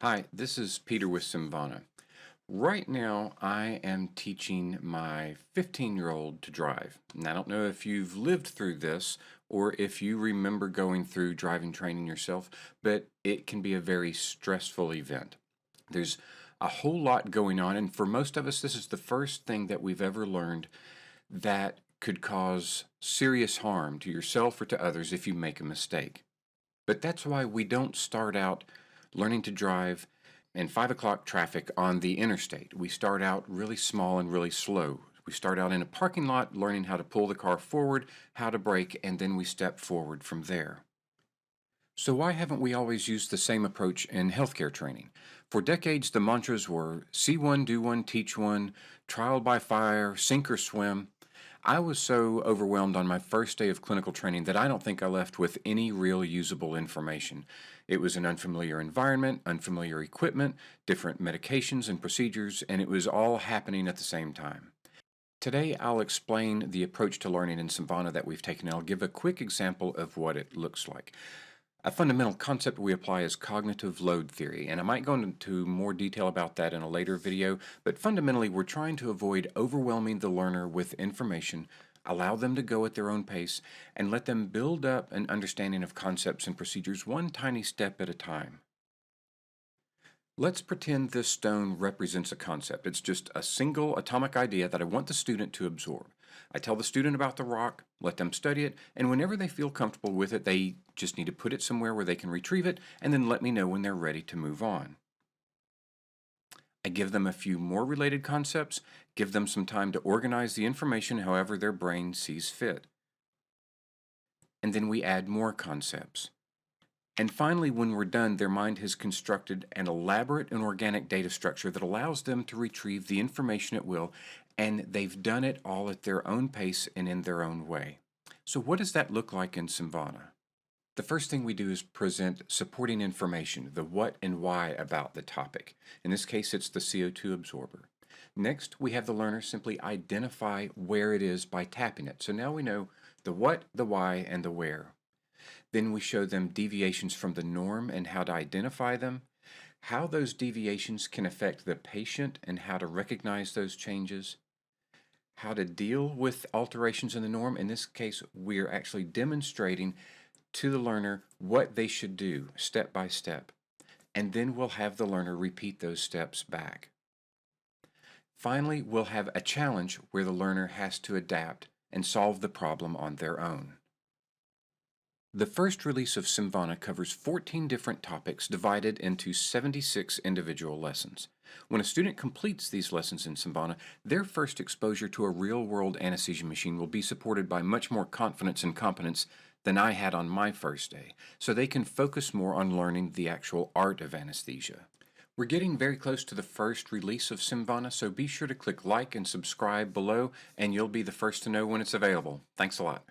Hi, this is Peter with Simvana. Right now, I am teaching my 15-year-old to drive. And I don't know if you've lived through this or if you remember going through driving training yourself, but it can be a very stressful event. There's a whole lot going on, and for most of us, this is the first thing that we've ever learned that could cause serious harm to yourself or to others if you make a mistake. But that's why we don't start out learning to drive in 5 o'clock traffic on the interstate. We start out really small and really slow. We start out in a parking lot learning how to pull the car forward, how to brake, and then we step forward from there. So, why haven't we always used the same approach in healthcare training? For decades, the mantras were see one, do one, teach one, trial by fire, sink or swim. I was so overwhelmed on my first day of clinical training that I don't think I left with any real usable information. It was an unfamiliar environment, unfamiliar equipment, different medications and procedures, and it was all happening at the same time. Today, I'll explain the approach to learning in Simvana that we've taken, and I'll give a quick example of what it looks like. A fundamental concept we apply is cognitive load theory, and I might go into more detail about that in a later video, but fundamentally we're trying to avoid overwhelming the learner with information, allow them to go at their own pace, and let them build up an understanding of concepts and procedures one tiny step at a time. Let's pretend this stone represents a concept. It's just a single atomic idea that I want the student to absorb. I tell the student about the rock, let them study it, and whenever they feel comfortable with it, they just need to put it somewhere where they can retrieve it and then let me know when they're ready to move on. I give them a few more related concepts, give them some time to organize the information however their brain sees fit. And then we add more concepts. And finally, when we're done, their mind has constructed an elaborate and organic data structure that allows them to retrieve the information at will, and they've done it all at their own pace and in their own way. So what does that look like in Simvana? The first thing we do is present supporting information, the what and why about the topic. In this case, it's the CO2 absorber. Next, we have the learner simply identify where it is by tapping it. So now we know the what, the why, and the where. Then we show them deviations from the norm and how to identify them, how those deviations can affect the patient and how to recognize those changes, how to deal with alterations in the norm. In this case, we're actually demonstrating to the learner what they should do step by step, and then we'll have the learner repeat those steps back. Finally, we'll have a challenge where the learner has to adapt and solve the problem on their own. The first release of Simvana covers 14 different topics divided into 76 individual lessons. When a student completes these lessons in Simvana, their first exposure to a real-world anesthesia machine will be supported by much more confidence and competence than I had on my first day, so they can focus more on learning the actual art of anesthesia. We're getting very close to the first release of Simvana, so be sure to click like and subscribe below, and you'll be the first to know when it's available. Thanks a lot.